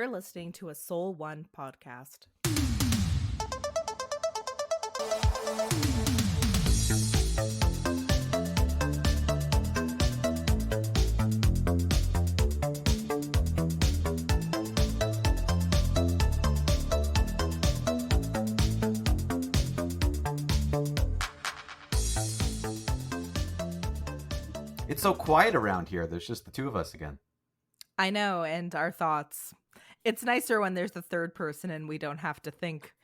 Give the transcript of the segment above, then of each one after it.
You're listening to a Soul One podcast. It's so quiet around here. There's just the two of us again. I know, and our thoughts. It's nicer when there's the third person and we don't have to think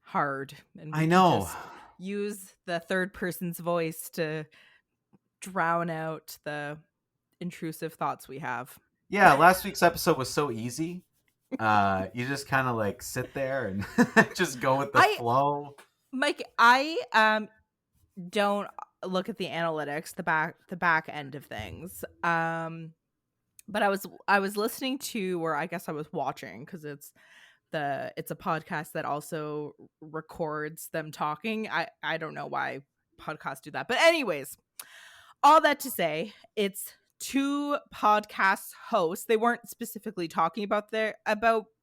hard. And we I can know. just use the third person's voice to drown out the intrusive thoughts we have. Yeah, last week's episode was so easy. You just kind of like sit there and just go with the flow. Mike, I don't look at the analytics, the back end of things. But I was listening to, or I guess I was watching, because it's a podcast that also records them talking. I don't know why podcasts do that, but anyways, all that to say, it's two podcast hosts. They weren't specifically talking about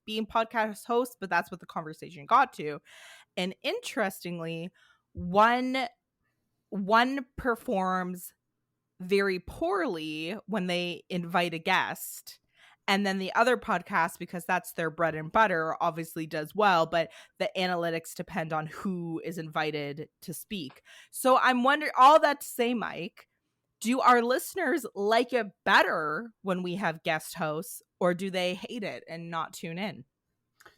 being podcast hosts, but that's what the conversation got to. And interestingly, one performs very poorly when they invite a guest, and then the other podcast, because that's their bread and butter, obviously does well, but the analytics depend on who is invited to speak. So I'm wondering, all that to say, Mike, do our listeners like it better when we have guest hosts, or do they hate it and not tune in?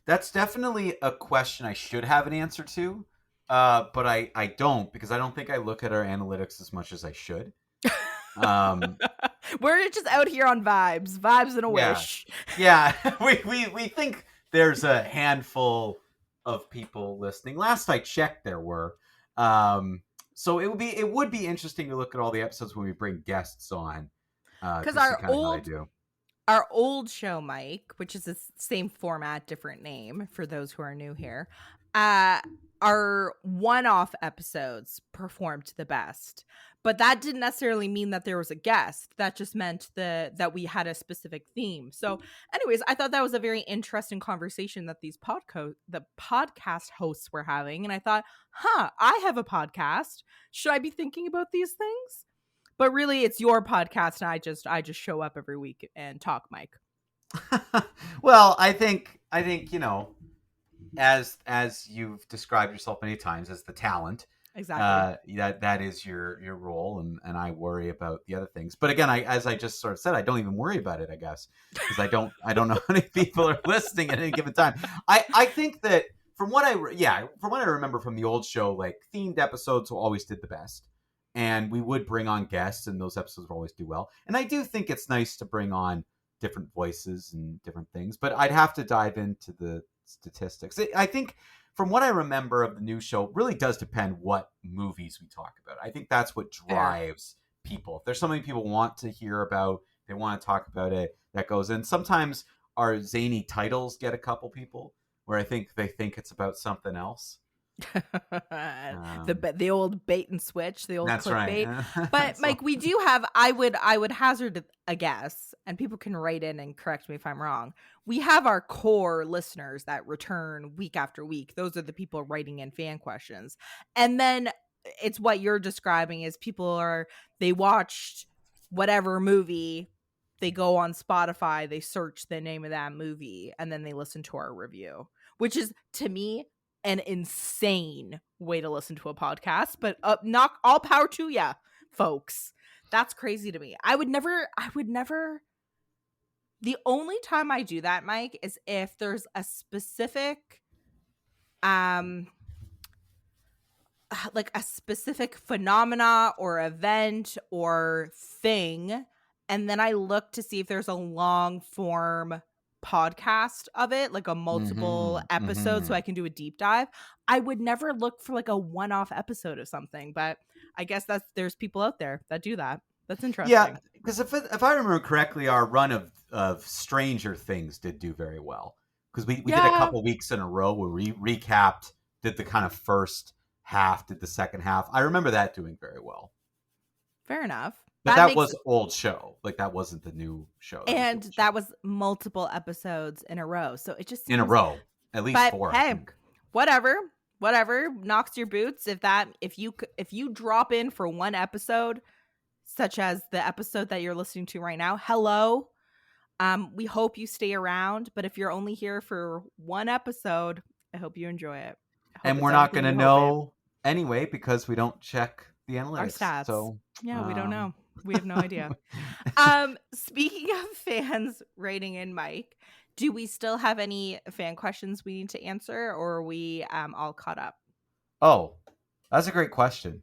That's definitely a question I should have an answer to, but I don't, because I don't think I look at our analytics as much as I should. We're just out here on vibes and a wish. Yeah. we think there's a handful of people listening. Last I checked, there were. So it would be interesting to look at all the episodes when we bring guests on. Because our old show, Mike, which is the same format, different name for those who are new here, our one-off episodes performed the best. But that didn't necessarily mean that there was a guest. That just meant that we had a specific theme. So anyways, I thought that was a very interesting conversation that the podcast hosts were having. And I thought, I have a podcast. Should I be thinking about these things? But really, it's your podcast, and I just show up every week and talk, Mike. Well, I think as you've described yourself many times as the talent. Exactly. That is your role, and I worry about the other things. But again, as I just sort of said, I don't even worry about it, I guess, because I don't know how many people are listening at any given time. I think that from what I remember from the old show, like themed episodes always did the best, and we would bring on guests, and those episodes would always do well. And I do think it's nice to bring on different voices and different things, but I'd have to dive into the statistics. I think, from what I remember of the new show, really does depend what movies we talk about. I think that's what drives people. If there's something people want to hear about, they want to talk about it, that goes in. Sometimes our zany titles get a couple people where I think they think it's about something else. The old bait and switch, the old clickbait. Right. But Mike, we do have, I would hazard a guess, and people can write in and correct me if I'm wrong. We have our core listeners that return week after week. Those are the people writing in fan questions. And then it's what you're describing is they watched whatever movie, they go on Spotify, they search the name of that movie, and then they listen to our review, which is, to me, an insane way to listen to a podcast, but not all power to ya, folks. That's crazy to me. I would never. The only time I do that, Mike, is if there's a specific, like a specific phenomena or event or thing, and then I look to see if there's a long form podcast of it, like a multiple episode, so I can do a deep dive. I would never look for like a one-off episode of something, but I guess there's people out there that do that. That's interesting. Yeah, because if I remember correctly, our run of Stranger Things did do very well, because we did a couple weeks in a row where we recapped, did the kind of first half, did the second half. I remember that doing very well. Fair enough. But that was old show. Like, that wasn't the new show. That was multiple episodes in a row. So it just seems, in a row, at least 4. Hey, I think. whatever knocks your boots. If you drop in for one episode, such as the episode that you're listening to right now, hello. We hope you stay around. But if you're only here for one episode, I hope you enjoy it. And we're not going to know anyway because we don't check the analytics. Our stats. So yeah, we don't know. We have no idea. Speaking of fans writing in, Mike, do we still have any fan questions we need to answer, or are we all caught up? Oh, that's a great question.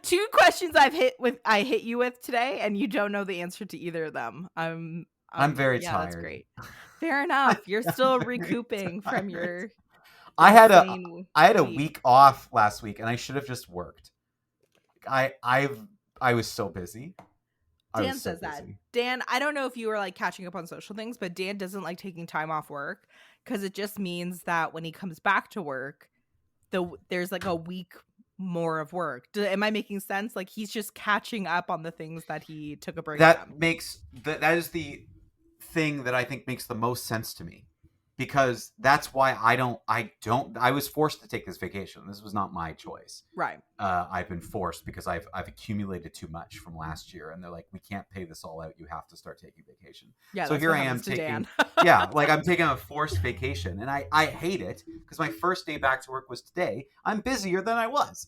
2 questions I hit you with today, and you don't know the answer to either of them. I'm very tired. That's great. Fair enough. You're still recouping from your. I had a week off last week, and I should have just worked. I was so busy. Dan says that. Dan, I don't know if you were like catching up on social things, but Dan doesn't like taking time off work because it just means that when he comes back to work, there's like a week more of work. Am I making sense? Like, he's just catching up on the things that he took a break from. That is the thing that I think makes the most sense to me, because that's why I was forced to take this vacation. This was not my choice. Right. I've been forced because I've accumulated too much from last year, and they're like, we can't pay this all out. You have to start taking vacation. Yeah. So here I am taking, like I'm taking a forced vacation, and I hate it because my first day back to work was today. I'm busier than I was.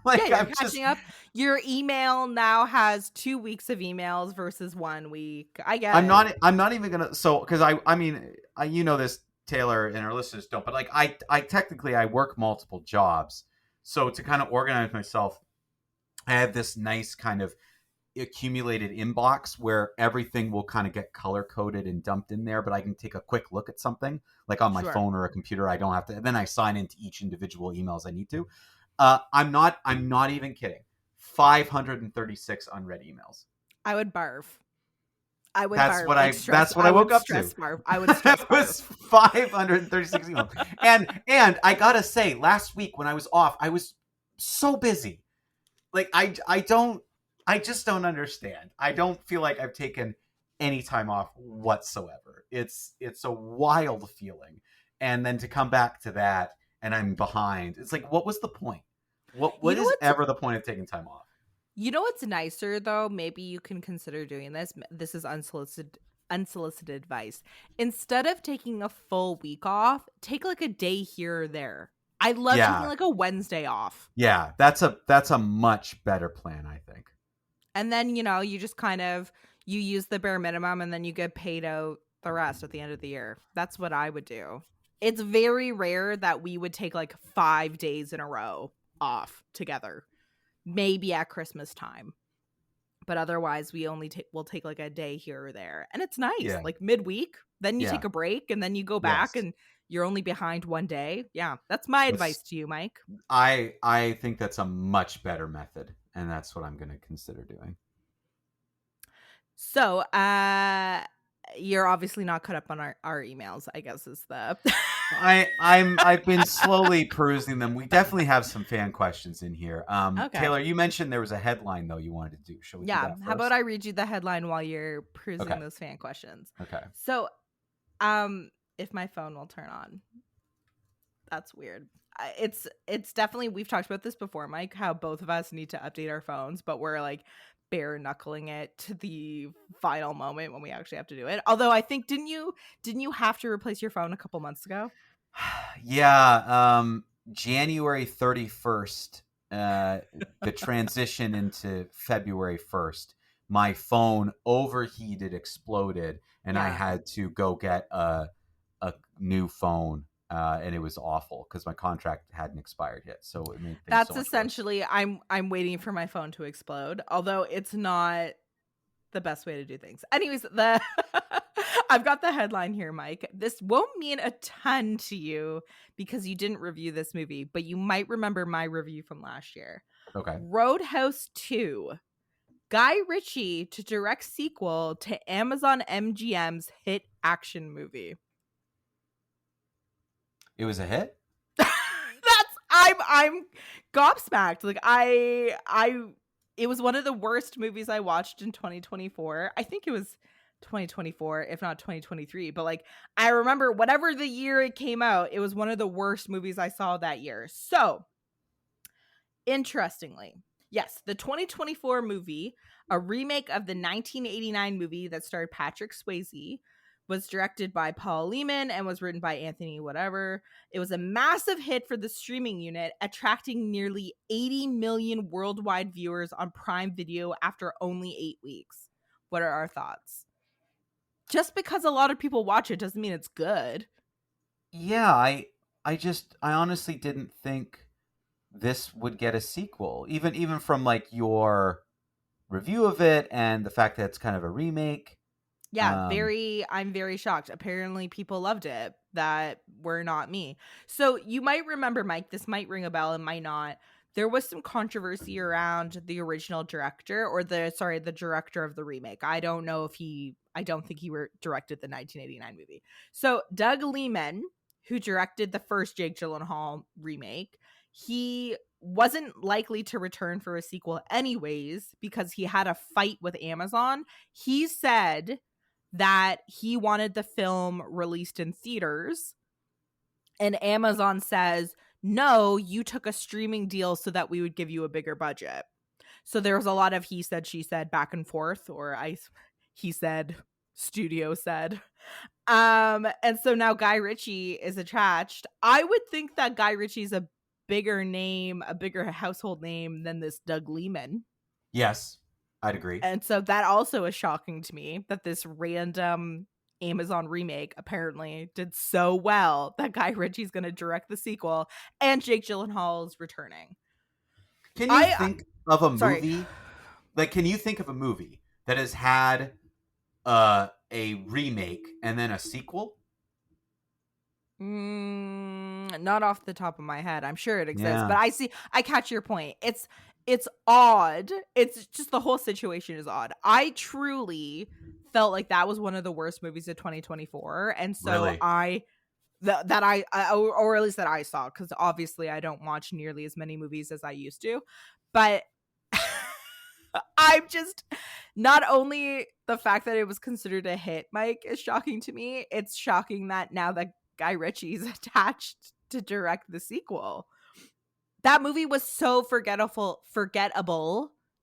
Like, you're catching up. Your email now has 2 weeks of emails versus 1 week. I get it. I'm not even gonna. So because I mean, you know this, Taylor, and our listeners don't, but like I technically I work multiple jobs, so to kind of organize myself, I have this nice kind of accumulated inbox where everything will kind of get color coded and dumped in there, but I can take a quick look at something like on my phone or a computer. I don't have to, and then I sign into each individual emails I need to. I'm not even kidding. 536 unread emails. I would barf. That's what I woke up to. Barf. I would stress It was 536 emails. And I gotta say, last week when I was off, I was so busy. Like I just don't understand. I don't feel like I've taken any time off whatsoever. It's a wild feeling. And then to come back to that and I'm behind. It's like, what was the point? What is ever the point of taking time off? You know what's nicer, though? Maybe you can consider doing this. This is unsolicited advice. Instead of taking a full week off, take like a day here or there. I love taking like a Wednesday off. Yeah, that's a much better plan, I think. And then, you just kind of, you use the bare minimum and then you get paid out the rest at the end of the year. That's what I would do. It's very rare that we would take like 5 days in a row off together. Maybe at Christmas time, but otherwise we'll take like a day here or there, and it's nice. Like midweek, then you take a break, and then you go back, and you're only behind 1 day. Yeah, that's my advice to you, Mike. I think that's a much better method, and that's what I'm going to consider doing. So, you're obviously not caught up on our emails, I guess is the. I've been slowly perusing them. We definitely have some fan questions in here. Okay. Taylor, you mentioned there was a headline though you wanted to do. Shall we do that first? How about I read you the headline while you're perusing those fan questions? Okay. So, if my phone will turn on, that's weird. It's definitely, we've talked about this before, Mike, how both of us need to update our phones, but we're like bare knuckling it to the final moment when we actually have to do it. Although I think didn't you have to replace your phone a couple months ago? Yeah, January 31st, the transition into February 1st, my phone overheated, exploded, and I had to go get a new phone. And it was awful because my contract hadn't expired yet, so it made things that's so much essentially worse. I'm waiting for my phone to explode, although it's not the best way to do things. Anyways, I've got the headline here, Mike. This won't mean a ton to you because you didn't review this movie, but you might remember my review from last year. Okay. Roadhouse 2. Guy Ritchie to direct sequel to Amazon MGM's hit action movie. It was a hit? I'm gobsmacked. Like it was one of the worst movies I watched in 2024. I think it was 2024, if not 2023. But like, I remember whatever the year it came out, it was one of the worst movies I saw that year. So, interestingly, yes, the 2024 movie, a remake of the 1989 movie that starred Patrick Swayze, was directed by Paul Lehman and was written by Anthony whatever. It was a massive hit for the streaming unit, attracting nearly 80 million worldwide viewers on Prime Video after only 8 weeks. What are our thoughts? Just because a lot of people watch it doesn't mean it's good. Yeah, I honestly didn't think this would get a sequel. Even from like your review of it and the fact that it's kind of a remake. Yeah, I'm very shocked. Apparently people loved it that were not me. So you might remember, Mike, this might ring a bell and might not. There was some controversy around the original director or the director of the remake. I don't think he directed the 1989 movie. So Doug Liman, who directed the first Jake Gyllenhaal remake, he wasn't likely to return for a sequel anyways because he had a fight with Amazon. He said that he wanted the film released in theaters, and Amazon says, no, you took a streaming deal so that we would give you a bigger budget. So there was a lot of he said, she said, back and forth, or he said, studio said. And so now Guy Ritchie is attached. I would think that Guy Ritchie's a bigger name, a bigger household name than this Doug Liman. Yes, I'd agree. And so that also is shocking to me that this random Amazon remake apparently did so well that Guy Ritchie's going to direct the sequel and Jake Gyllenhaal is returning. Can you think of a movie? Like, can you think of a movie that has had a remake and then a sequel? Not off the top of my head. I'm sure it exists, but I catch your point. It's odd. It's just the whole situation is odd. I truly felt like that was one of the worst movies of 2024, and so really? Or at least that I saw, because obviously I don't watch nearly as many movies as I used to, but I'm just, not only the fact that it was considered a hit, Mike, is shocking to me. It's shocking that now that Guy Ritchie's attached to direct the sequel. That movie was so forgettable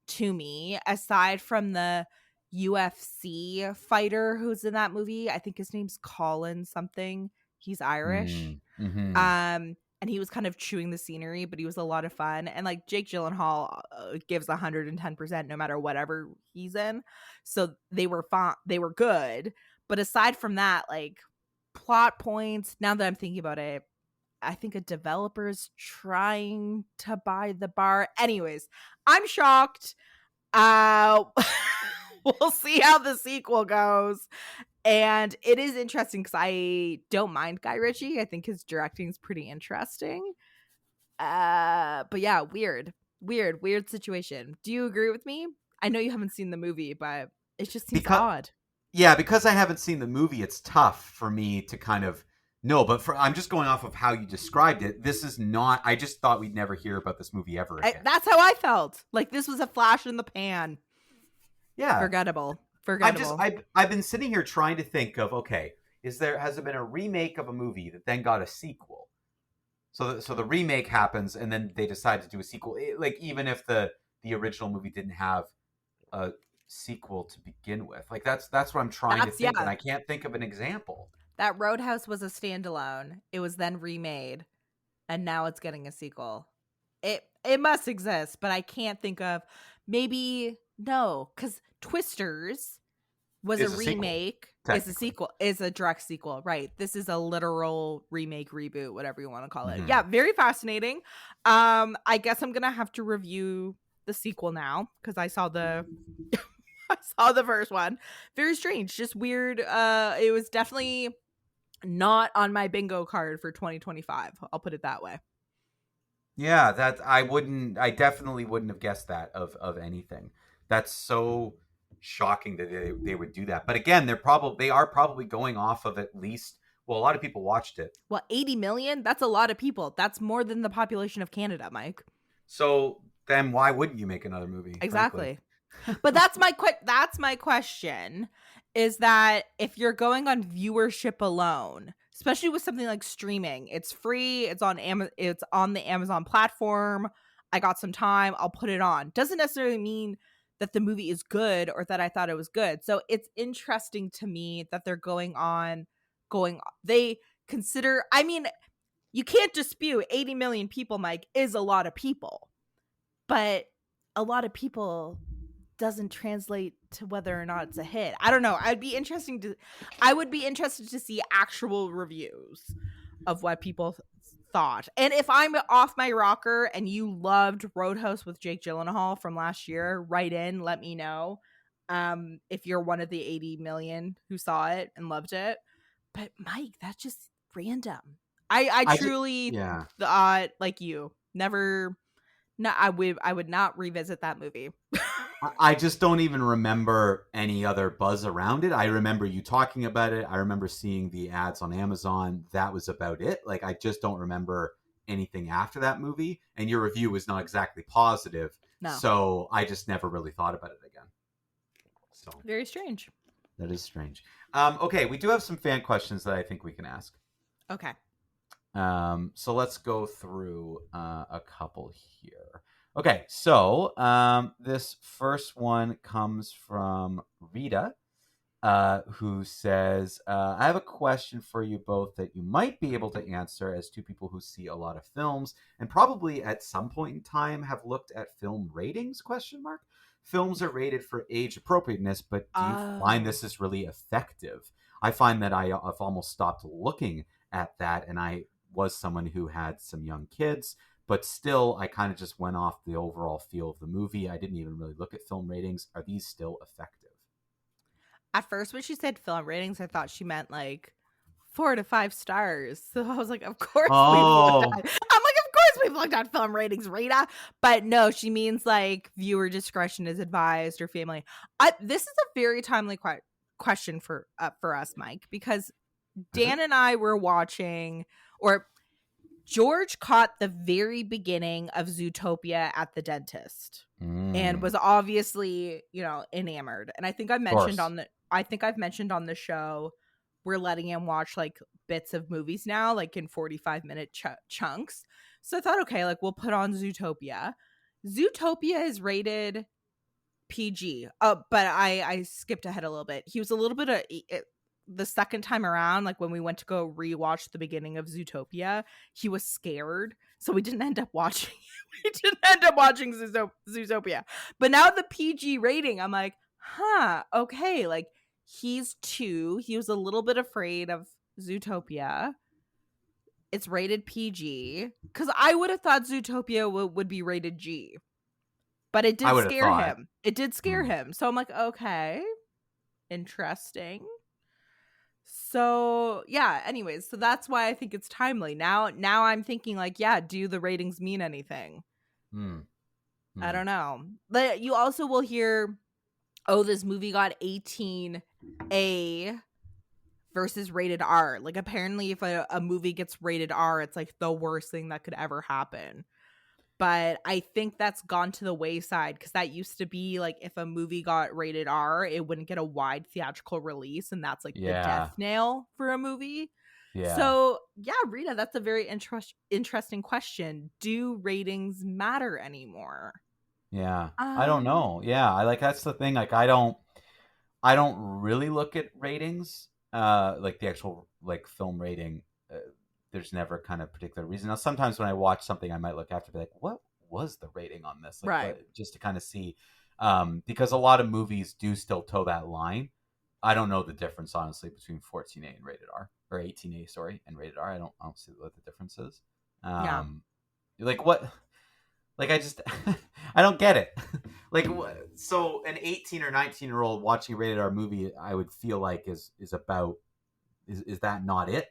to me, aside from the UFC fighter who's in that movie. I think his name's Colin something. He's Irish. Mm-hmm. And he was kind of chewing the scenery, but he was a lot of fun. And like Jake Gyllenhaal gives 110% no matter whatever he's in. So they were they were good. But aside from that, like plot points, now that I'm thinking about it, I think a developer's trying to buy the bar. Anyways, I'm shocked. We'll see how the sequel goes. And it is interesting because I don't mind Guy Ritchie. I think his directing is pretty interesting. But yeah, weird situation. Do you agree with me? I know you haven't seen the movie, but it just seems odd. Yeah, because I haven't seen the movie, it's tough for me to kind of know. But I'm just going off of how you described it. This is not. I just thought we'd never hear about this movie ever again. That's how I felt. Like this was a flash in the pan. Yeah, forgettable. I've been sitting here trying to think of, okay, has there been a remake of a movie that then got a sequel? So the remake happens and then they decide to do a sequel. Like even if the original movie didn't have a sequel to begin with. Like that's what I'm trying to think, and I can't think of an example. That Roadhouse was a standalone. It was then remade and now it's getting a sequel. It must exist, but I can't think of. Maybe no, because Twisters was a remake. It's a sequel. Is a direct sequel, right? This is a literal remake, reboot, whatever you want to call it. Mm-hmm. Yeah, very fascinating. I guess I'm gonna have to review the sequel now because I saw the first one. Very strange, just weird. It was definitely not on my bingo card for 2025. I'll put it that way. Yeah, that I definitely wouldn't have guessed that of anything. That's so shocking that they would do that. But again, they are probably going off of at least Well, a lot of people watched it. Well, 80 million? That's a lot of people. That's more than the population of Canada, Mike. So then why wouldn't you make another movie, frankly? Exactly. But that's my question, is that if you're going on viewership alone, especially with something like streaming, it's free, it's on the Amazon platform. I got some time, I'll put it on. Doesn't necessarily mean that the movie is good or that I thought it was good. So it's interesting to me that they're they consider, I mean, you can't dispute 80 million people, Mike, is a lot of people. But a lot of people doesn't translate to whether or not it's a hit. I don't know. I would be interested to see actual reviews of what people thought. And if I'm off my rocker and you loved Roadhouse with Jake Gyllenhaal from last year, write in, let me know. If you're one of the 80 million who saw it and loved it. But Mike, that's just random. I truly thought, like you, never. No, I would not revisit that movie. I just don't even remember any other buzz around it. I remember you talking about it. I remember seeing the ads on Amazon. That was about it. Like, I just don't remember anything after that movie. And your review was not exactly positive. No. So I just never really thought about it again. So very strange. That is strange. Okay, we do have some fan questions that I think we can ask. Okay. So let's go through a couple here. Okay, so this first one comes from Rita, who says, I have a question for you both that you might be able to answer as two people who see a lot of films and probably at some point in time have looked at film ratings, ? Films are rated for age appropriateness, but do you find this is really effective? I find that I've almost stopped looking at that, and I was someone who had some young kids, but still I kind of just went off the overall feel of the movie. I didn't even really look at film ratings. Are these still effective? At first, when she said film ratings, I thought she meant like 4 to 5 stars. So I was like, of course we've looked at film ratings, Rita. But no, she means like viewer discretion is advised or family. This is a very timely question for us, Mike, because Dan and I were watching, or George caught the very beginning of Zootopia at the dentist and was obviously, enamored. And I think I've mentioned on the show, we're letting him watch like bits of movies now, like in 45-minute chunks. So I thought, okay, like we'll put on Zootopia. Zootopia is rated PG. But I skipped ahead a little bit. He was a little bit of the second time around, like when we went to go rewatch the beginning of Zootopia, he was scared, so we didn't end up watching Zootopia. But now the PG rating, I'm like, okay, like he's 2, he was a little bit afraid of Zootopia. It's rated PG, because I would have thought Zootopia would be rated G, but it did scare him. It did scare him, so I'm like, okay, interesting. So yeah, anyways, so that's why I think it's timely. Now I'm thinking like, yeah, do the ratings mean anything? I don't know. But you also will hear, oh, this movie got 18A versus rated R. Like apparently if a movie gets rated R, it's like the worst thing that could ever happen. But I think that's gone to the wayside, because that used to be like if a movie got rated R, it wouldn't get a wide theatrical release, and that's like the death nail for a movie. Yeah. So yeah, Rita, that's a very interesting question. Do ratings matter anymore? Yeah, I don't know. Yeah, that's the thing. Like I don't really look at ratings, like the actual like film rating. There's never kind of particular reason. Now, sometimes when I watch something, I might look after, be like, what was the rating on this? Like, right. Just to kind of see, because a lot of movies do still toe that line. I don't know the difference, honestly, between 14A and rated R, or 18A, sorry, and rated R. I don't see what the difference is. Like what? Like I just, I don't get it. Like, so an 18 or 19-year-old watching a rated R movie, I would feel like is about, is that not it?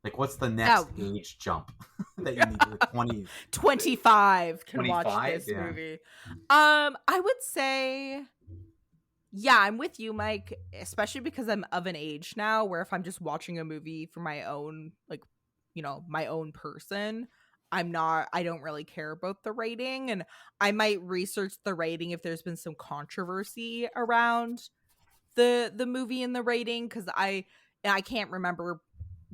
Like, what's the next age jump that you need? Like 20, 25 can 25? Watch this movie. I would say Yeah, I'm with you, Mike, especially because I'm of an age now where if I'm just watching a movie for my own, like, my own person, I don't really care about the rating. And I might research the rating if there's been some controversy around the movie and the rating, because I can't remember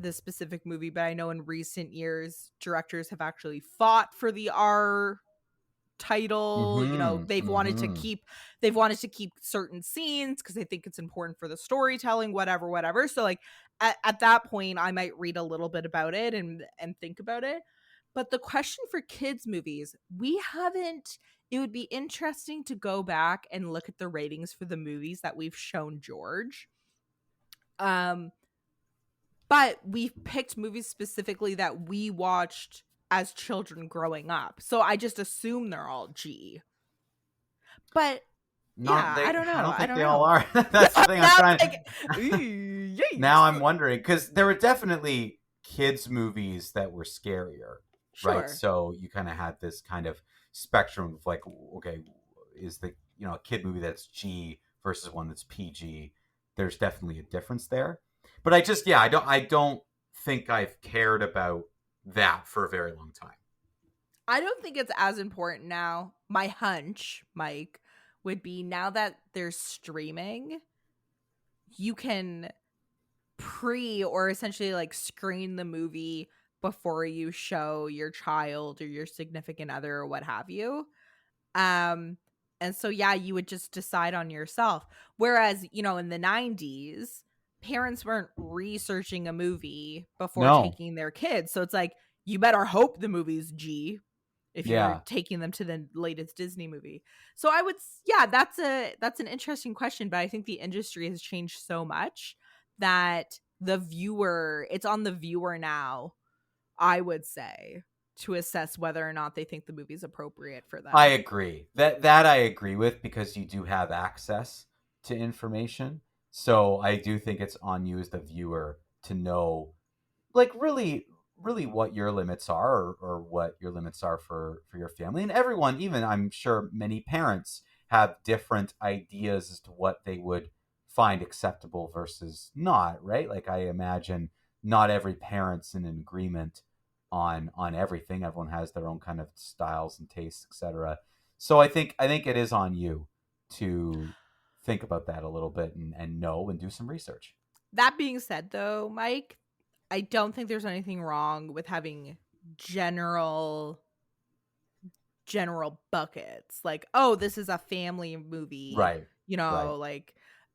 the specific movie, but I know in recent years directors have actually fought for the R title. Mm-hmm. Mm-hmm. They've wanted to keep certain scenes because they think it's important for the storytelling, whatever. So like at that point I might read a little bit about it and think about it. But the question for kids movies, we haven't it would be interesting to go back and look at the ratings for the movies that we've shown George. um but we've picked movies specifically that we watched as children growing up, so I just assume they're all G. But Not yeah, I they. don't I know. don't I think don't they all know. are. That's the thing. I'm Now I'm trying. like, Now yikes. I'm wondering because there were definitely kids movies that were scarier, right? Sure. So you kind of had this kind of spectrum of like, okay, is the a kid movie that's G versus one that's PG? There's definitely a difference there. But I don't think I've cared about that for a very long time. I don't think it's as important now. My hunch, Mike, would be now that there's streaming, you can or essentially like screen the movie before you show your child or your significant other or what have you. Um and so yeah, you would just decide on yourself. Whereas, in the 90s, parents weren't researching a movie before No, taking their kids. So it's like you better hope the movie's G if you're yeah, taking them to the latest Disney movie. So I would yeah, that's an interesting question, but I think the industry has changed so much that it's on the viewer now, I would say, to assess whether or not they think the movie's appropriate for I them. agree. That I agree with because you do have access to information. So I do think it's on you as the viewer to know like really what your limits are or what your limits are for your family. And everyone, even I'm sure many parents have different ideas as to what they would find acceptable versus not, right? Like I imagine not every parent's in an agreement on everything. Everyone has their own kind of styles and tastes, etc. So I think it is on you to think about that a little bit and know and do some research. That being said, though, Mike, I don't think there's anything wrong with having general general buckets. Like, oh, this is a family movie, Right. Right.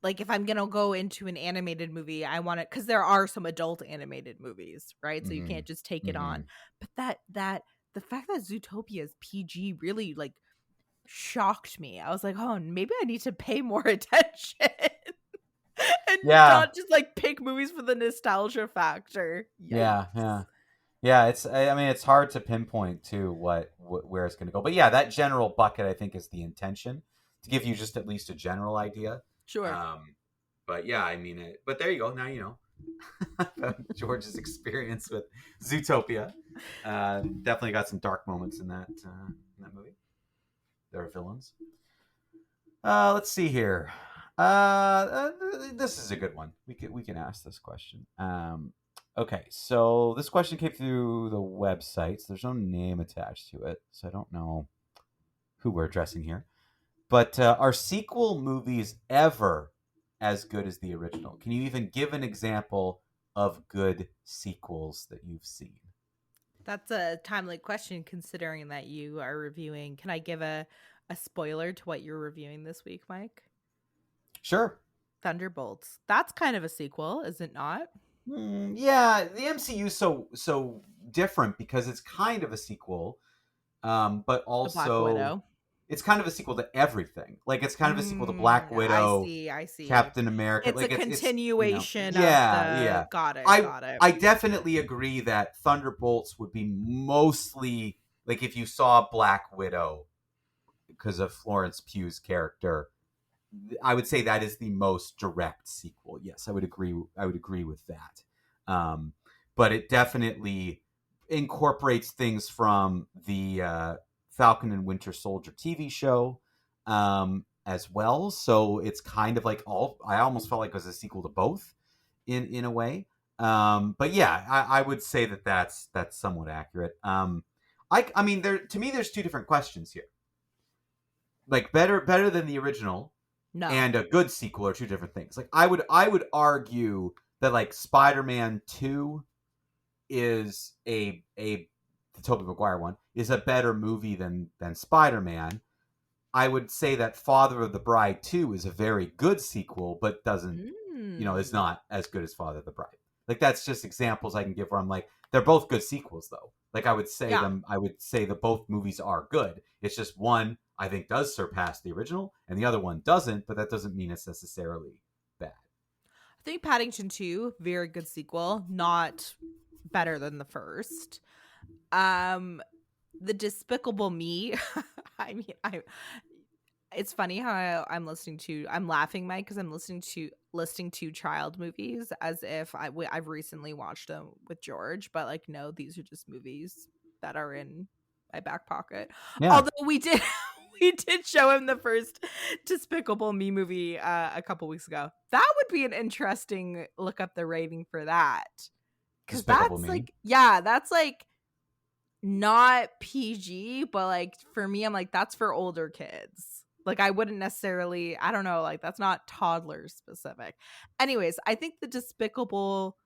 like if I'm gonna go into an animated movie, I want it because there are some adult animated movies, right? So you Mm-hmm. can't just take it on. Mm-hmm. But that the fact that Zootopia is PG really like shocked me. I was like, oh, maybe I need to pay more attention and Yeah. not just like pick movies for the nostalgia factor. Yikes. Yeah. Yeah. Yeah. I mean, it's hard to pinpoint too where it's going to go. But yeah, that general bucket, I think, is the intention to give you just at least a general idea. Sure. Um, but yeah, I mean, but there you go. Now you know George's experience with Zootopia. Definitely got some dark moments in that movie. There are villains. Let's see here. This is a good one. We can ask this question. Okay, so this question came through the website. So there's no name attached to it, so I don't know who we're addressing here. But are sequel movies ever as good as the original? Can you even give an example of good sequels that you've seen? That's a timely question considering that you are reviewing. Can I give a spoiler to what you're reviewing this week, Mike? Sure. Thunderbolts. That's kind of a sequel, is it not? Yeah, the MCU is so different because it's kind of a sequel, but The Black also Widow. it's kind of a sequel to everything. Like it's kind of a sequel to Black I Widow, see. I see. Captain America. It's a Like it's continuation of yeah, the. yeah. Got it. I Got it. I definitely agree that Thunderbolts would be mostly like if you saw Black Widow because of Florence Pugh's character. I would say that is the most direct sequel. Yes, I would agree. I would agree with that. Um, but it definitely incorporates things from the Falcon and Winter Soldier TV show, as well. So it's kind of like I almost felt like it was a sequel to both in a way. But yeah, I would say that that's somewhat accurate. I mean, to me, there's two different questions here. Like better than the original No. and a good sequel are two different things. Like I would argue that like Spider-Man 2 is the Tobey Maguire one is a better movie than Spider-Man. I would say that Father of the Bride 2 is a very good sequel, but doesn't, is Mm. not as good as Father of the Bride. Like that's just examples I can give where I'm like, they're both good sequels though. Like I would say Yeah. that both movies are good. It's just one I think does surpass the original and the other one doesn't, but that doesn't mean it's necessarily bad. I think Paddington 2, very good sequel, not better than the first. Um the Despicable Me. I mean, it's funny how I'm laughing, Mike, because I'm listening to child movies as if I've recently watched them with George, but like, no, these are just movies that are in my back pocket. Yeah. Although we did we did show him the first Despicable Me movie a couple weeks ago. That would be an interesting look up the rating for that. Cause Despicable that's Me. like, yeah, that's like not PG, but like for me, I'm like, that's for older kids. Like I wouldn't necessarily, I don't know, like that's not toddler specific. Anyways, I think the Despicable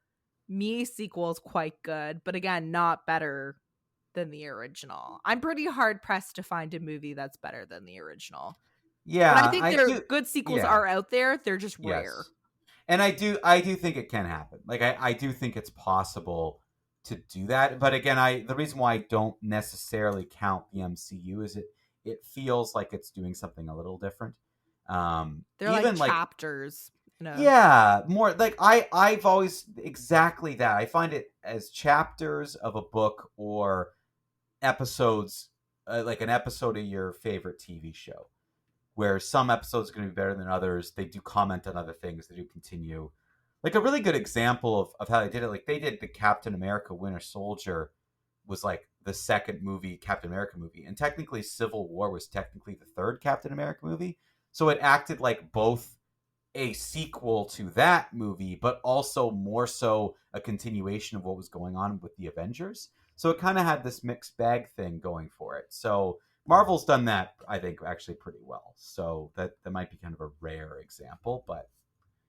Me sequel is quite good, but again, not better than the original. I'm pretty hard pressed to find a movie that's better than the original. But I Yeah, think I their do. good sequels Yeah. are out there. They're just rare. Yes. And I do think it can happen. Like I do think it's possible to do that. But again, the reason why I don't necessarily count the MCU is it feels like it's doing something a little different. They're like Even like chapters, you know. yeah, more like I've always exactly that. I find it as chapters of a book or episodes, like an episode of your favorite TV show where some episodes are going to be better than others. They do comment on other things. They do continue. Like a really good example of how they did it. Like they did the Captain America Winter Soldier was like the second Captain America movie. And technically Civil War was technically the third Captain America movie. So it acted like both a sequel to that movie, but also more so a continuation of what was going on with the Avengers. So it kind of had this mixed bag thing going for it. So Marvel's done that, I think, actually pretty well. So that might be kind of a rare example, but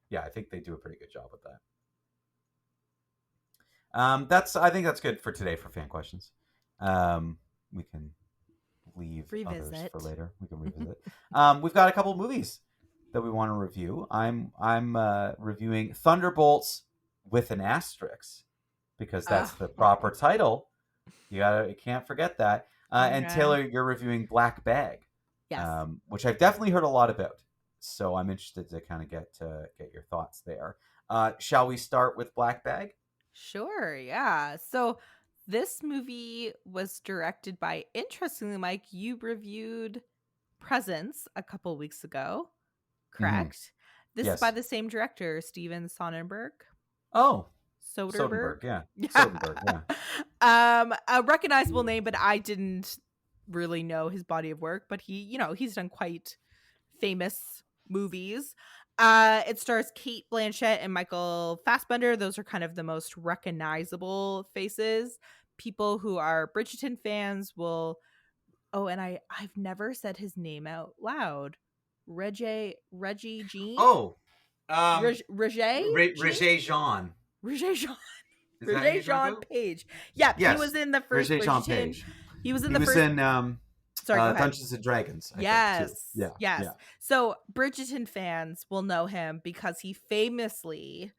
yeah, I think they do a pretty good job with that. I think that's good for today for fan questions. We can leave others for Revisit. later. We can revisit. We've got a couple movies that we want to review. I'm reviewing Thunderbolts with an asterisk because that's the proper title. You can't forget that. And Okay. Taylor, you're reviewing Black Bag, Yes. which I've definitely heard a lot about. So I'm interested to kind of get your thoughts there. Shall we start with Black Bag? Sure, yeah. So this movie was directed by, interestingly, Mike, you reviewed Presence a couple weeks ago, Mm-hmm. correct? This is by Yes. the same director, Steven Soderbergh. Oh, Soderbergh. Soderbergh. Yeah. Yeah. Soderbergh. Yeah. A recognizable name, but I didn't really know his body of work, but he's done quite famous movies. It stars Kate Blanchett and Michael Fassbender. Those are kind of the most recognizable faces. People who are Bridgerton fans will. Oh, and I've never said his name out loud. Reggie Jean. Oh, Regé Jean. Regé Jean. Regé Jean. Is that who Regé you're talking Jean about? Page. Yep, he was Yes. in the first Regé Jean Bridgerton. Page. He was in He the was first. in Sorry, go ahead. Dungeons and Dragons, I think, too. Yeah. Yes. Yeah. So Bridgerton fans will know him because he famously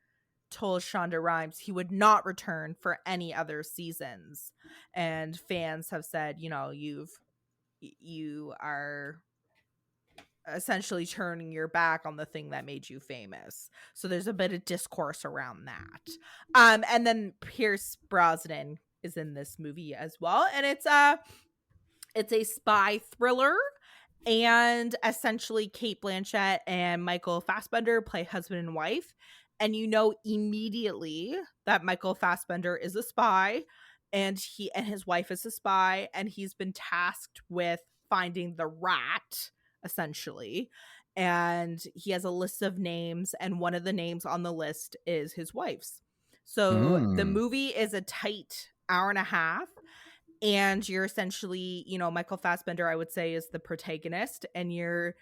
told Shonda Rhimes he would not return for any other seasons. And fans have said, you are essentially turning your back on the thing that made you famous. So there's a bit of discourse around that. And then Pierce Brosnan is in this movie as well, and it's a spy thriller, and essentially Kate Blanchett and Michael Fassbender play husband and wife, and immediately that Michael Fassbender is a spy, and his wife is a spy, and he's been tasked with finding the rat, essentially. and he has a list of names, and one of the names on the list is his wife's. So the movie is a tight hour and a half, and you're essentially, you know, Michael Fassbender, I would say, is the protagonist, and you're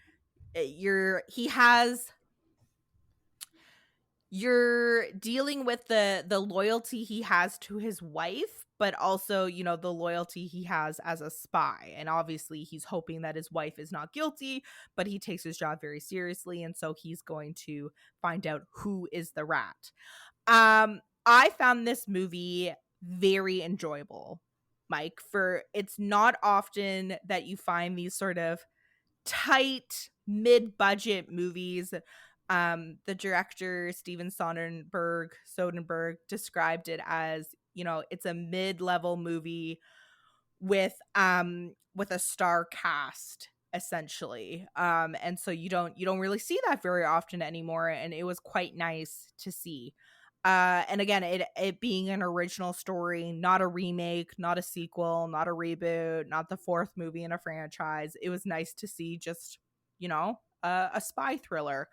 dealing with the loyalty he has to his wife, but also, you know, the loyalty he has as a spy. And obviously he's hoping that his wife is not guilty, but he takes his job very seriously, and so he's going to find out who is the rat. I found this movie very enjoyable, Mike. For it's not often that you find these sort of tight mid-budget movies. The director Steven Soderbergh described it as, you know, it's a mid-level movie with a star cast, essentially. And so you don't really see that very often anymore, and it was quite nice to see. And again, it being an original story, not a remake, not a sequel, not a reboot, not the fourth movie in a franchise. It was nice to see just, you know, a spy thriller.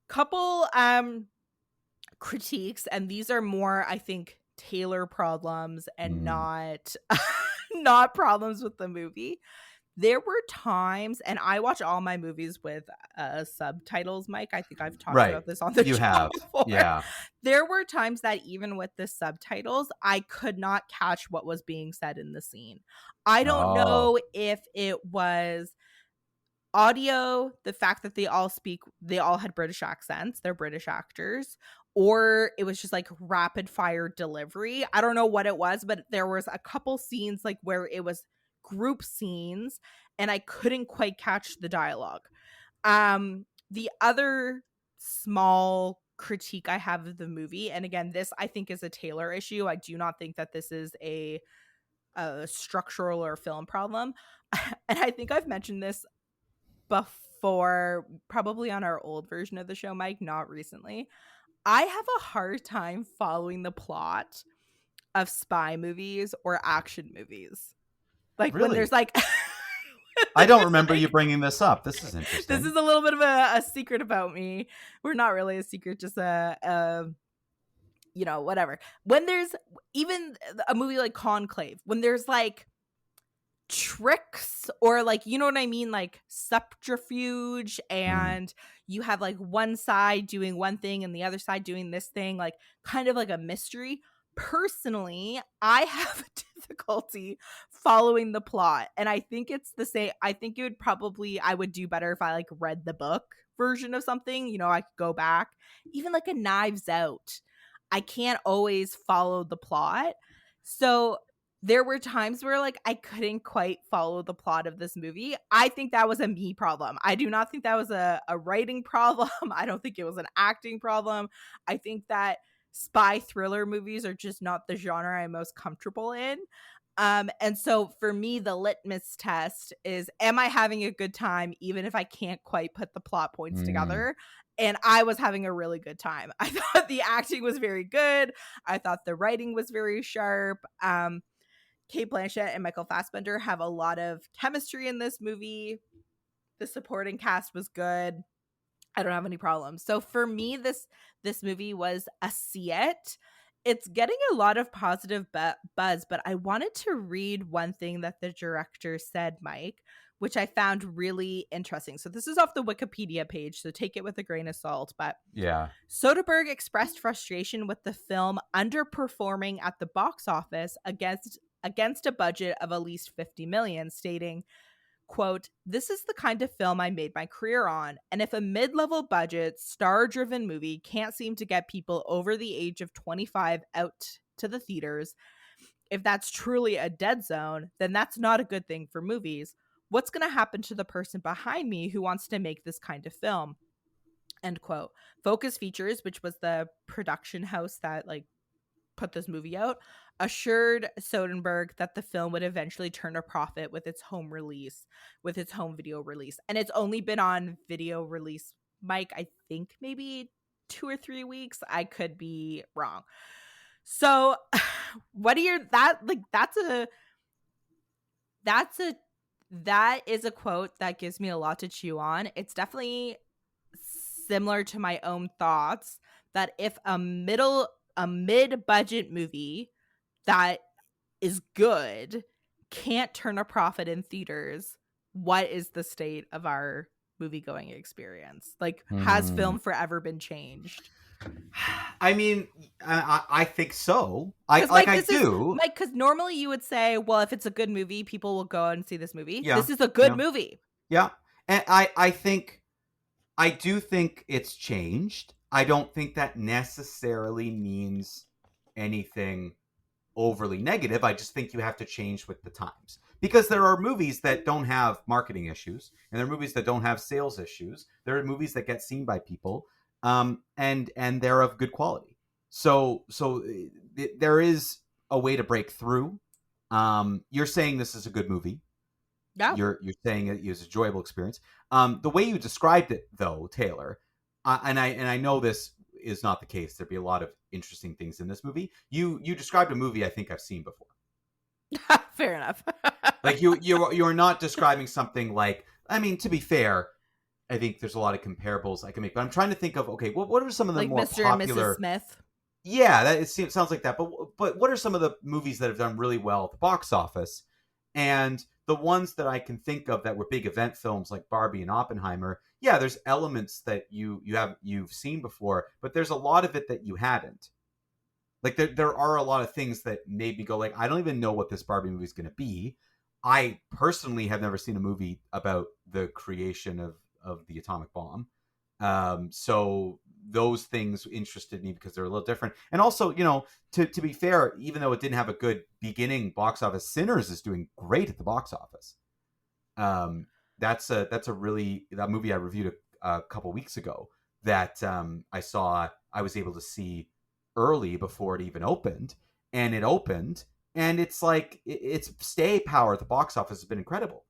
Couple critiques, and these are more, I think, Taylor problems and not not problems with the movie. There were times, and I watch all my movies with subtitles, Mike. I think I've talked about this on the show before. Yeah. There were times that even with the subtitles, I could not catch what was being said in the scene. I don't know if it was audio, the fact that they all had British accents, they're British actors, or it was just like rapid fire delivery. I don't know what it was, but there was a couple scenes like where it was group scenes and I couldn't quite catch the dialogue. The other small critique I have of the movie, and again, this I think is a Taylor issue. I do not think that this is a structural or film problem. And I think I've mentioned this before, probably on our old version of the show, Mike, not recently. I have a hard time following the plot of spy movies or action movies. Like really? When there's like I don't remember you bringing this up. This is interesting. This is a little bit of a secret about me. We're not really a secret, just a you know, whatever. When there's even a movie like Conclave, when there's like tricks or like, you know what I mean, like subterfuge, and you have like one side doing one thing and the other side doing this thing, like kind of like a mystery. Personally, I have difficulty following the plot, and I think it's the same. I think I would do better if I like read the book version of something, you know. I could go back, even like a Knives Out. I can't always follow the plot, so there were times where like I couldn't quite follow the plot of this movie. I think that was a me problem. I do not think that was a writing problem. I don't think it was an acting problem. I think that spy thriller movies are just not the genre I'm most comfortable in. And so for me, the litmus test is, am I having a good time even if I can't quite put the plot points together? And I was having a really good time. I thought the acting was very good. I thought the writing was very sharp. Cate Blanchett and Michael Fassbender have a lot of chemistry in this movie. The supporting cast was good. I don't have any problems. So for me, this movie was a see it. It's getting a lot of positive buzz, but I wanted to read one thing that the director said, Mike, which I found really interesting. So this is off the Wikipedia page, so take it with a grain of salt. But yeah, Soderbergh expressed frustration with the film underperforming at the box office against a budget of at least $50 million, stating, quote, "This is the kind of film I made my career on, and if a mid-level budget, star-driven movie can't seem to get people over the age of 25 out to the theaters, if that's truly a dead zone, then that's not a good thing for movies. What's going to happen to the person behind me who wants to make this kind of film?" End quote. Focus Features, which was the production house that like put this movie out, assured Soderbergh that the film would eventually turn a profit with its home video release. And it's only been on video release, Mike, I think maybe 2 or 3 weeks. I could be wrong. So what are your that is a quote that gives me a lot to chew on. It's definitely similar to my own thoughts that if a mid-budget movie that is good can't turn a profit in theaters, what is the state of our movie going experience? Like, has film forever been changed? I mean, I think so. Because Mike, I do. Mike, because normally you would say, well, if it's a good movie, people will go and see this movie. Yeah. This is a good movie. Yeah. And I think, I do think it's changed. I don't think that necessarily means anything overly negative. I just think you have to change with the times, because there are movies that don't have marketing issues, and there are movies that don't have sales issues. There are movies that get seen by people, and they're of good quality. So there is a way to break through. You're saying this is a good movie. Yeah. You're saying it was an enjoyable experience. The way you described it, though, Taylor, and I know this is not the case. There'd be a lot of interesting things in this movie. You described a movie I think I've seen before. Fair enough. Like you're not describing something like, I mean, to be fair, I think there's a lot of comparables I can make, but I'm trying to think of, okay, what are some of the like more Mr. popular? and Mrs. Smith. Yeah, sounds like that. But what are some of the movies that have done really well at the box office? And the ones that I can think of that were big event films like Barbie and Oppenheimer, yeah, there's elements that you've seen before, but there's a lot of it that you hadn't. Like there are a lot of things that made me go like, I don't even know what this Barbie movie is going to be. I personally have never seen a movie about the creation of the atomic bomb. So those things interested me because they're a little different. And also, to be fair, even though it didn't have a good beginning box office, Sinners is doing great at the box office. That's a really, that movie I reviewed a couple weeks ago that I was able to see early before it even opened, and it opened, and it's like its stay power at the box office has been incredible.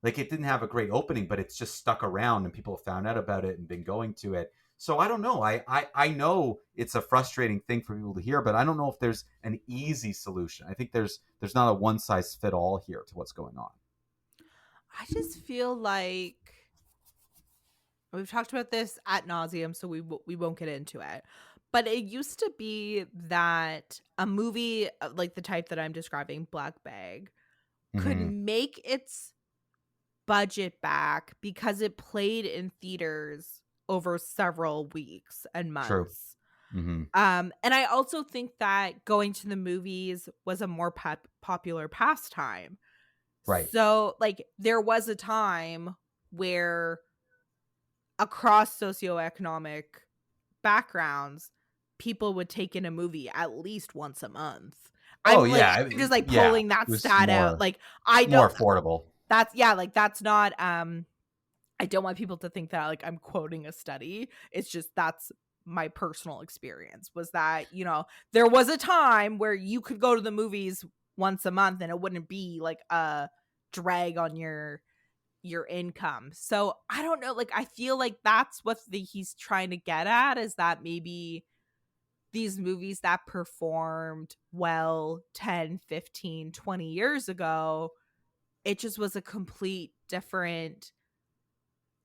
Like, it didn't have a great opening, but it's just stuck around and people have found out about it and been going to it. So I don't know. I know it's a frustrating thing for people to hear, but I don't know if there's an easy solution. I think there's not a one size fit all here to what's going on. I just feel like we've talked about this ad nauseum, so we won't get into it. But it used to be that a movie like the type that I'm describing, Black Bag, could make its budget back because it played in theaters over several weeks and months. True. Mm-hmm. And I also think that going to the movies was a more popular pastime. Right. So, like, there was a time where across socioeconomic backgrounds, people would take in a movie at least once a month. I'm just like pulling that stat out. Like, I don't, more affordable. That's not, I don't want people to think that like I'm quoting a study. It's just, that's my personal experience, was that, there was a time where you could go to the movies once a month and it wouldn't be like a drag on your income. So I don't know, like, I feel like that's what he's trying to get at, is that maybe these movies that performed well 10, 15, 20 years ago, it just was a complete different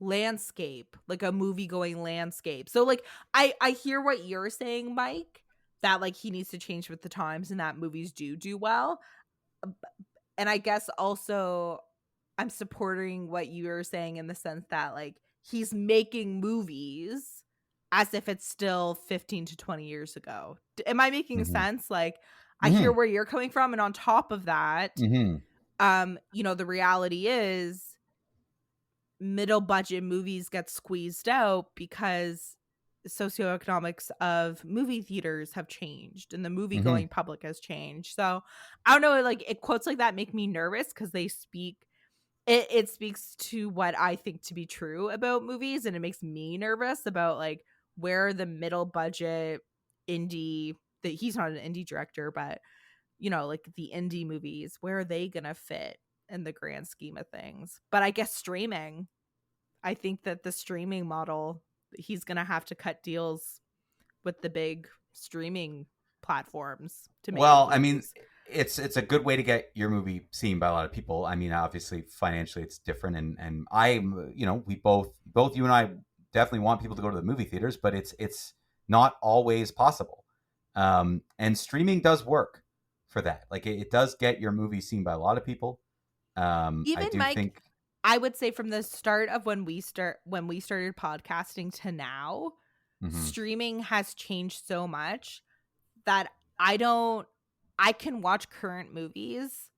landscape, like a movie going landscape. So like I hear what you're saying, Mike, that like he needs to change with the times and that movies do well. And I guess also I'm supporting what you're saying in the sense that like he's making movies as if it's still 15 to 20 years ago. Am I making sense? Like, I hear where you're coming from. And on top of that, the reality is middle budget movies get squeezed out because socioeconomics of movie theaters have changed and the movie going public has changed. So I don't know, like, quotes like that make me nervous because they speak, it speaks to what I think to be true about movies, and it makes me nervous about like where the middle budget indie, that he's not an indie director, but like the indie movies, where are they gonna fit in the grand scheme of things? But I guess streaming, I think that the streaming model, he's gonna have to cut deals with the big streaming platforms to make movies. I mean, it's a good way to get your movie seen by a lot of people. I mean, obviously financially it's different, and I, we both you and I definitely want people to go to the movie theaters, but it's not always possible. And streaming does work for that. Like it does get your movie seen by a lot of people. I Even do Mike, think. I would say from the start of when we started podcasting to now, Mhm. streaming has changed so much that I can watch current movies.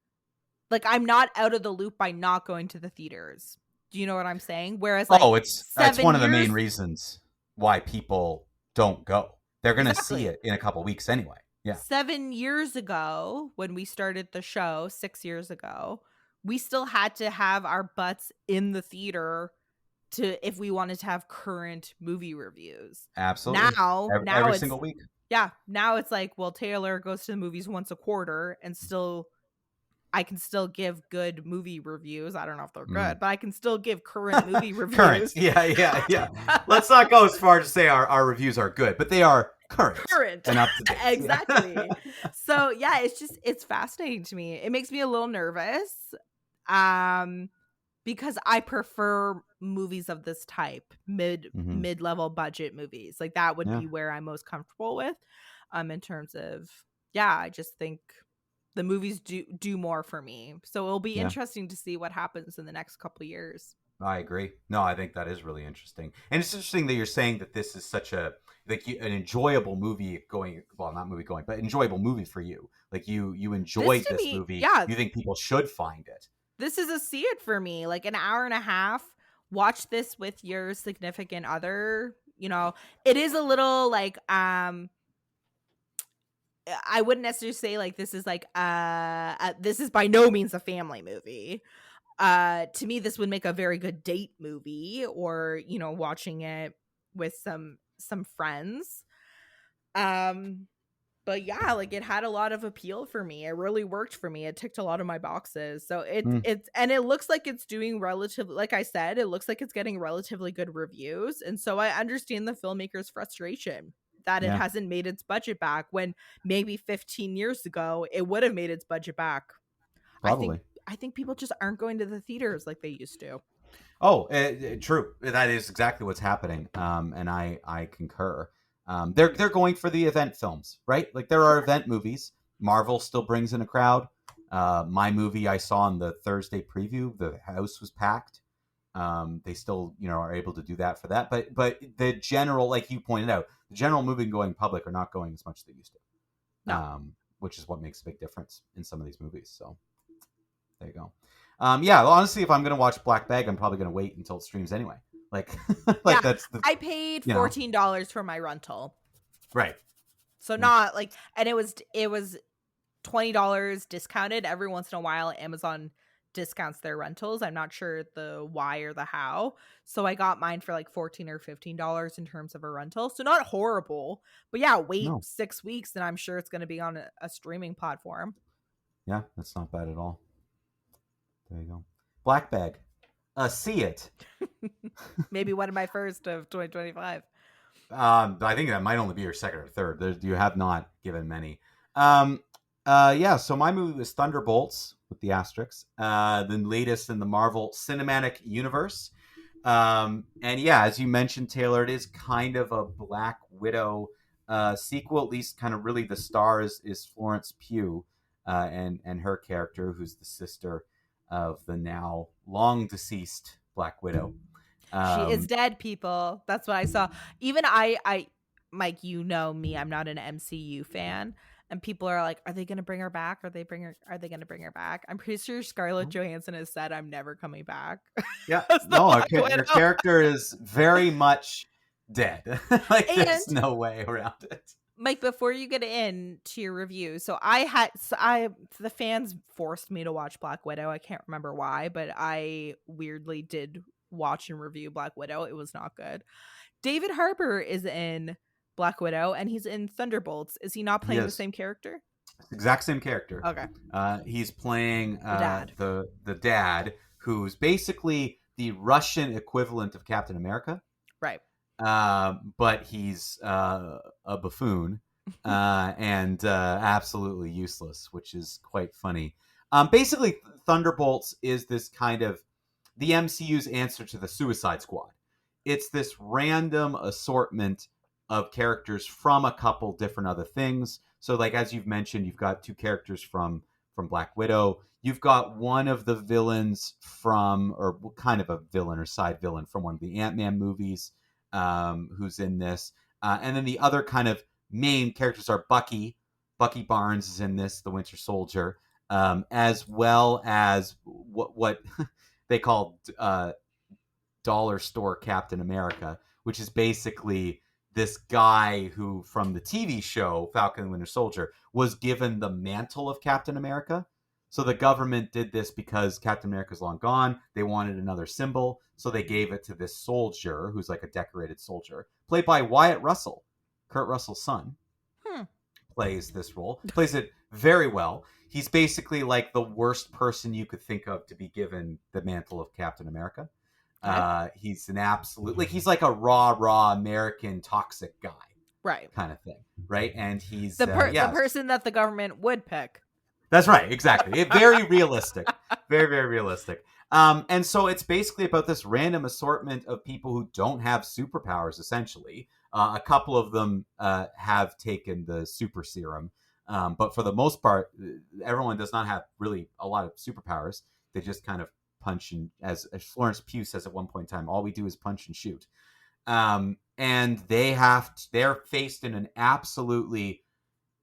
Like, I'm not out of the loop by not going to the theaters. Do you know what I'm saying? Whereas like Oh, it's 7 one of the main years reasons why people don't go. They're gonna see exactly. it in a couple weeks anyway. Yeah, 7 years ago when we started the show, 6 years ago, we still had to have our butts in the theater to if we wanted to have current movie reviews. absolutely. Now Every it's single week. yeah, now it's like, well, Taylor goes to the movies once a quarter and still I can still give good movie reviews. I don't know if they're Mm. good, but I can still give current movie Current. reviews. Yeah. Let's not go as far to say our reviews are good, but they are current Current. and up to date. Exactly. So yeah, it's fascinating to me. It makes me a little nervous. Because I prefer movies of this type, Mhm. mid-level budget movies. Like that would Yeah. be where I'm most comfortable with. In terms of yeah, I just think the movies do more for me. So it'll be Yeah. interesting to see what happens in the next couple of years. I agree. No, I think that is really interesting, and it's interesting that you're saying that this is such a an enjoyable movie going. Well, not movie going, but enjoyable movie for you. Like you This enjoyed to this me, movie. yeah, You think people should find it. this is a see it for me. Like an hour and a half. Watch this with your significant other. It is a little like I wouldn't necessarily say like this is like this is by no means a family movie. To me this would make a very good date movie or watching it with some friends. Um but yeah, like it had a lot of appeal for me. It really worked for me. It ticked a lot of my boxes. So Mm, it looks like it's doing relatively, like I said, it looks like it's getting relatively good reviews. And so I understand the filmmaker's frustration that it yeah, hasn't made its budget back when maybe 15 years ago it would have made its budget back. I think probably. I think people just aren't going to the theaters like they used to. Oh, true. That is exactly what's happening. And I concur. They're going for the event films, right? Like there are Sure. event movies. Marvel still brings in a crowd. My movie I saw on the Thursday preview, the house was packed. They still, are able to do that for that. But the general, like you pointed out, the general movie going public are not going as much as they used to. No. Which is what makes a big difference in some of these movies. So there you go. Yeah, well, honestly, if I'm gonna watch Black Bag, I'm probably gonna wait until it streams anyway. Like, Yeah. like that's the I paid you know $14 for my rental. right. So Yeah. not like, and it was $20 discounted every once in a while. Amazon discounts their rentals. I'm not sure the why or the how. So I got mine for like $14 or $15 in terms of a rental. So not horrible, but yeah, wait No, 6 weeks and I'm sure it's going to be on a streaming platform. yeah, that's not bad at all. There you go. Black Bag. See it. Maybe one of my first of 2025. I think that might only be your second or third. You have not given many. Yeah. So my movie was Thunderbolts with the Asterisk, the latest in the Marvel Cinematic Universe. And yeah, as you mentioned, Taylor, it is kind of a Black Widow sequel. At least, kind of really the star is Florence Pugh, and her character, who's the sister of the now long deceased Black Widow. She is Um, dead, people. That's what I saw. Even Mike, you know me, I'm not an MCU fan. And people are like, are they going to bring her back? Are they going to bring her back? I'm pretty sure Scarlett Johansson has said, I'm never coming back. yeah, As the no, Black your Widow. character is very much dead. Like, And there's no way around it. Mike, before you get into your review, the fans forced me to watch Black Widow. I can't remember why, but I weirdly did watch and review Black Widow. It was not good. David Harbour is in Black Widow and he's in Thunderbolts. Is he not playing the Yes, same character? exact same character. Okay. He's playing The dad. the dad, who's basically the Russian equivalent of Captain America. Right. But he's a buffoon and absolutely useless, which is quite funny. Basically, Thunderbolts is this kind of the MCU's answer to the Suicide Squad. it's this random assortment of characters from a couple different other things. So like as you've mentioned, you've got two characters from Black Widow. You've got one of the villains from, or kind of a villain or side villain from one of the Ant-Man movies, who's in this. And then the other kind of main characters are Bucky. Bucky Barnes is in this, the Winter Soldier, as well as what they call dollar store Captain America, which is basically this guy who, from the TV show Falcon and Winter Soldier, was given the mantle of Captain America. So the government did this because Captain America's long gone. They wanted another symbol, so they gave it to this soldier who's like a decorated soldier, played by Wyatt Russell, Kurt Russell's son. Plays this role, plays it very well. He's basically like the worst person you could think of to be given the mantle of Captain America. He's an absolute, like, he's like a raw American toxic guy, right? Kind of thing, right? And he's the person that the government would pick. That's right, exactly. Very realistic, very realistic. And so it's basically about this random assortment of people who don't have superpowers. Essentially, a couple of them have taken the super serum, but for the most part, everyone does not have really a lot of superpowers. They just kind of punch and, as Florence Pugh says at one point in time, all we do is punch and shoot. And they're faced in an absolutely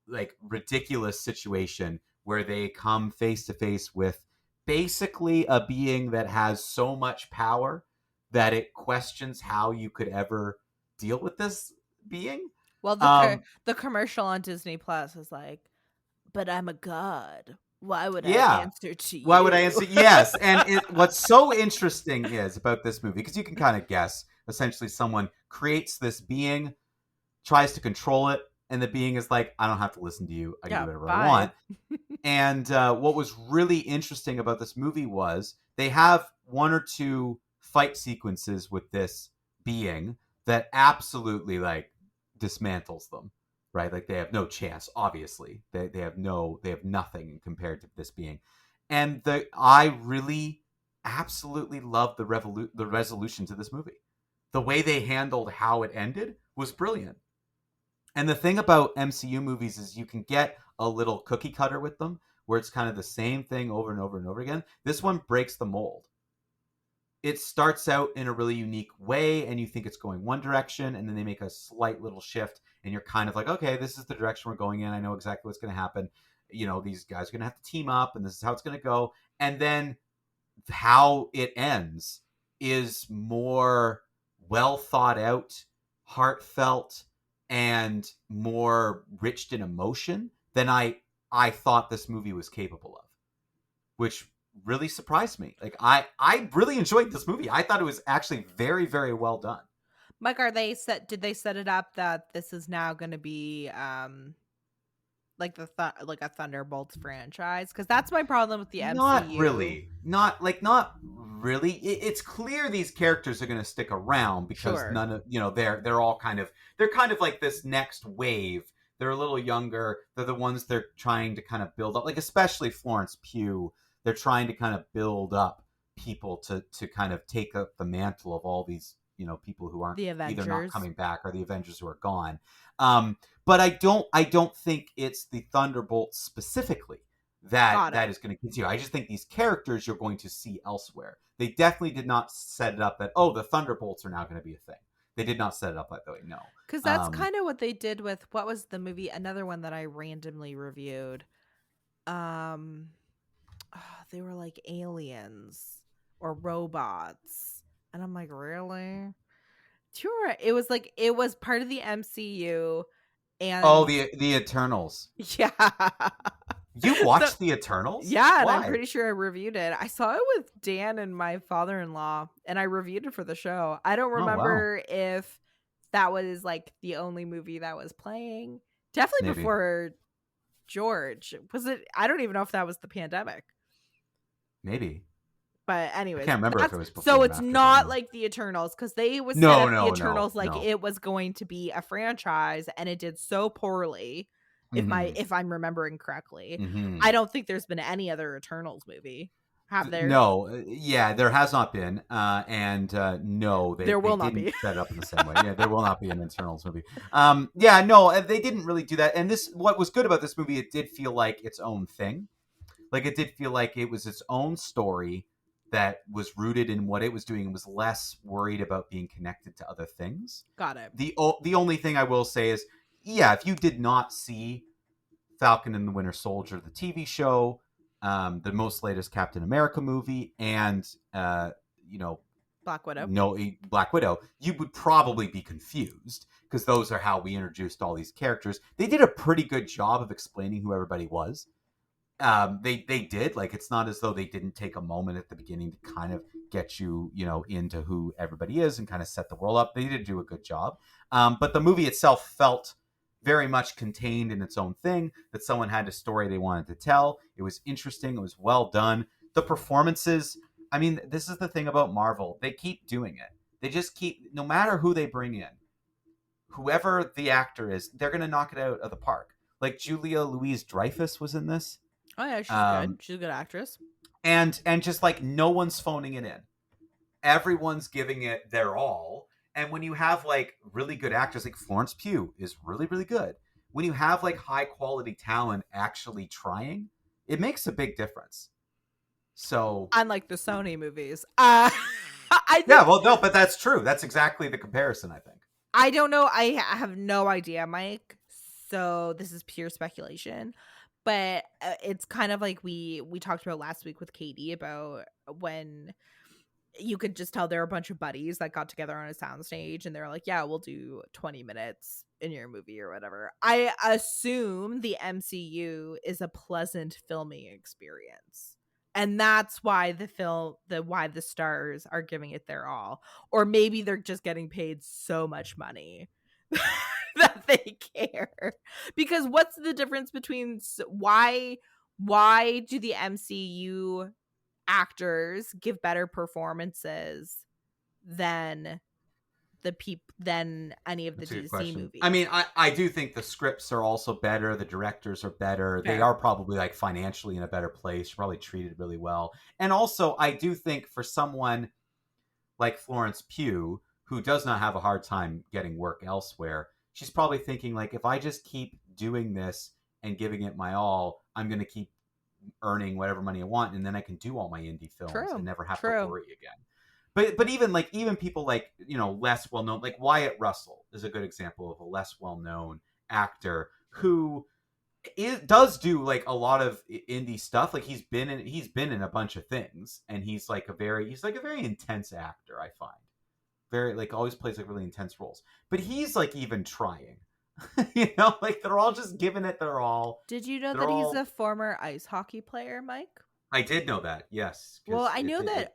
like ridiculous situation where they come face to face with basically a being that has so much power that it questions how you could ever deal with this being. Well, the commercial on Disney Plus is like, but I'm a god. Why would I answer to you? Why would I answer? Yes. And what's so interesting is about this movie, because you can kind of guess, essentially someone creates this being, tries to control it, and the being is like, I don't have to listen to you. I can do whatever I want. And what was really interesting about this movie was they have one or two fight sequences with this being that absolutely like dismantles them, right? Like they have no chance. Obviously, they have nothing compared to this being. And I really absolutely loved the resolution to this movie. The way they handled how it ended was brilliant. And the thing about MCU movies is you can get a little cookie cutter with them, where it's kind of the same thing over and over and over again. This one breaks the mold. It starts out in a really unique way, and you think it's going one direction, and then they make a slight little shift, and you're kind of like, okay, this is the direction we're going in. I know exactly what's going to happen. You know, these guys are going to have to team up, and this is how it's going to go. And then how it ends is more well thought out, heartfelt, and more rich in emotion than I thought this movie was capable of, which really surprised me. Like I really enjoyed this movie. I thought it was actually very, very well done. Mike, did they set it up that this is now going to be like like a Thunderbolts franchise? Because that's my problem with the MCU. Not really. It's clear these characters are going to stick around because none of they're all kind of like this next wave. They're a little younger. They're the ones they're trying to kind of build up, like especially Florence Pugh. They're trying to kind of build up people to kind of take up the mantle of all these people who aren't either not coming back or the Avengers who are gone. But I don't think it's the Thunderbolts specifically that is going to continue. I just think these characters you're going to see elsewhere. They definitely did not set it up that, oh, the Thunderbolts are now going to be a thing. They did not set it up that way, no. Because that's kind of what they did with, what was the movie? Another one that I randomly reviewed. They were like aliens or robots. And I'm like, really? Sure. It was part of the MCU. And the Eternals. Yeah. You watched the Eternals? Yeah, and I'm pretty sure I reviewed it. I saw it with Dan and my father-in-law, and I reviewed it for the show. I don't remember if that was like the only movie that was playing. Definitely maybe. Before George. Was it? I don't even know if that was the pandemic. Maybe. But anyways, I can't remember if it was before. So it's not like the Eternals, because they was set up the Eternals it was going to be a franchise, and it did so poorly. If I'm remembering correctly, I don't think there's been any other Eternals movie. have there? No, yeah, there has not been, and no, There they will not didn't be. set it up in the same way. Yeah, there will not be an Eternals movie. Yeah, no, they didn't really do that. And this, what was good about this movie, it did feel like its own thing. Like it did feel like it was its own story that was rooted in what it was doing and was less worried about being connected to other things. Got it. The only thing I will say is, yeah, if you did not see Falcon and the Winter Soldier, the TV show, the most latest Captain America movie, and you know, Black Widow. no Black Widow, you would probably be confused because those are how we introduced all these characters. They did a pretty good job of explaining who everybody was. They did, like, it's not as though they didn't take a moment at the beginning to kind of get you, you know, into who everybody is and kind of set the world up. They did do a good job. But the movie itself felt very much contained in its own thing, that someone had a story they wanted to tell. It was interesting. It was well done. The performances, I mean, this is the thing about Marvel. They keep doing it. They just keep, no matter who they bring in, whoever the actor is, they're going to knock it out of the park. Like Julia Louis-Dreyfus was in this. Oh yeah, she's good. She's a good actress. And just like no one's phoning it in. Everyone's giving it their all. And when you have like really good actors, like Florence Pugh is really, really good. When you have like high quality talent actually trying, it makes a big difference. So unlike the Sony movies, yeah, well, no, but that's true. That's exactly the comparison, I think. I don't know. I have no idea, Mike. So this is pure speculation. But it's kind of like we talked about last week with Katie about when you could just tell there are a bunch of buddies that got together on a soundstage and they're like, yeah, we'll do 20 minutes in your movie or whatever. I assume the MCU is a pleasant filming experience. And that's why why the stars are giving it their all. Or maybe they're just getting paid so much money that they care. Because what's the difference between why do the MCU actors give better performances than than any of the DC movies? I mean, I do think the scripts are also better. The directors are better. Fair. They are probably like financially in a better place. Probably treated really well. And also, I do think for someone like Florence Pugh, who does not have a hard time getting work elsewhere, she's probably thinking like, if I just keep doing this and giving it my all, I'm going to keep earning whatever money I want, and then I can do all my indie films and never have to worry again. But even people like, you know, less well known, like Wyatt Russell is a good example of a less well known actor who does do like a lot of indie stuff. Like he's been in a bunch of things, and he's like a very intense actor. I find very like always plays like really intense roles, but he's like even trying. You know, like they're all just giving it their all. Did you know that he's a former ice hockey player, Mike? I did know that, yes. Well, I know that.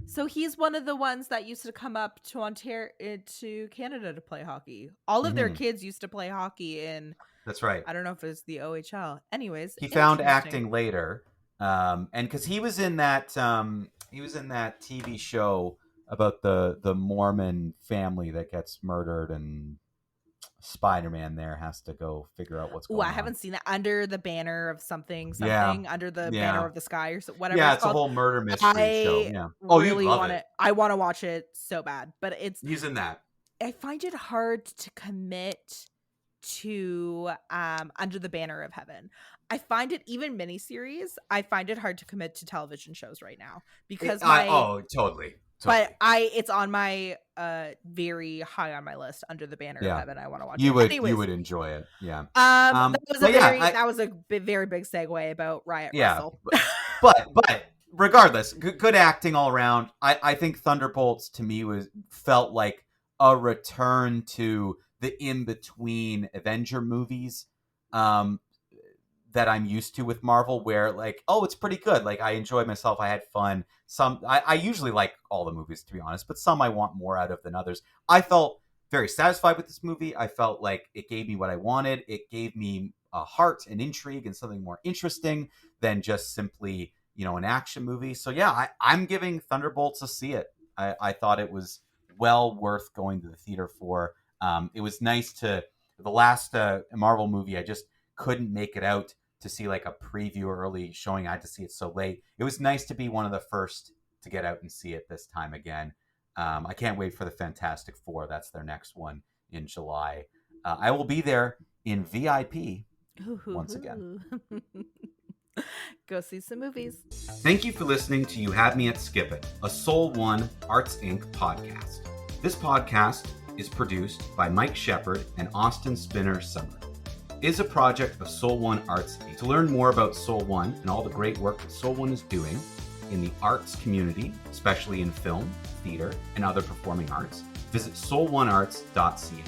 So he's one of the ones that used to come up to Ontario, to Canada to play hockey. All of their kids used to play hockey in. That's right. I don't know if it's the OHL. Anyways, he found acting later, and because he was in that TV show about the Mormon family that gets murdered, and Spider-Man there has to go figure out what's going on. I haven't seen that. Under the banner of something, under the banner of the sky or whatever. Yeah, it's a whole murder mystery show. Yeah. Oh, really you love it. I want to watch it so bad, but he's in that. I find it hard to commit to Under the Banner of Heaven. I find it, even miniseries, I find it hard to commit to television shows right now because totally. But it's on my very high on my list, Under the Banner of Heaven. I want to watch it. You would enjoy it. Yeah. That was a very big segue about Wyatt Russell. but regardless, good acting all around. I think Thunderbolts to me felt like a return to the in-between Avenger movies that I'm used to with Marvel, where like, oh, it's pretty good. Like I enjoyed myself. I had fun. I usually like all the movies, to be honest, but some I want more out of than others. I felt very satisfied with this movie. I felt like it gave me what I wanted. It gave me a heart and intrigue and something more interesting than just simply, you know, an action movie. So yeah, I'm giving Thunderbolts a see it. I thought it was well worth going to the theater for. It was nice the last Marvel movie, I just couldn't make it out to see like a preview early showing. I had to see it so late. It was nice to be one of the first to get out and see it this time again. I can't wait for the Fantastic Four. That's their next one in July. I will be there in VIP once again. Go see some movies. Thank you for listening to You Had Me at Skip It, a Soul One Arts Inc. podcast. This podcast is produced by Mike Shepard and Austin Spinner Summer. It is a project of Soul One Arts Inc. To learn more about Soul One and all the great work that Soul One is doing in the arts community, especially in film, theater, and other performing arts, visit soul1arts.ca.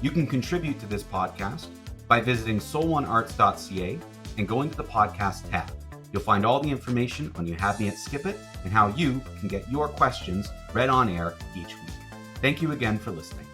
You can contribute to this podcast by visiting soul1arts.ca and going to the podcast tab. You'll find all the information on You Had Me at Skip It and how you can get your questions read on air each week. Thank you again for listening.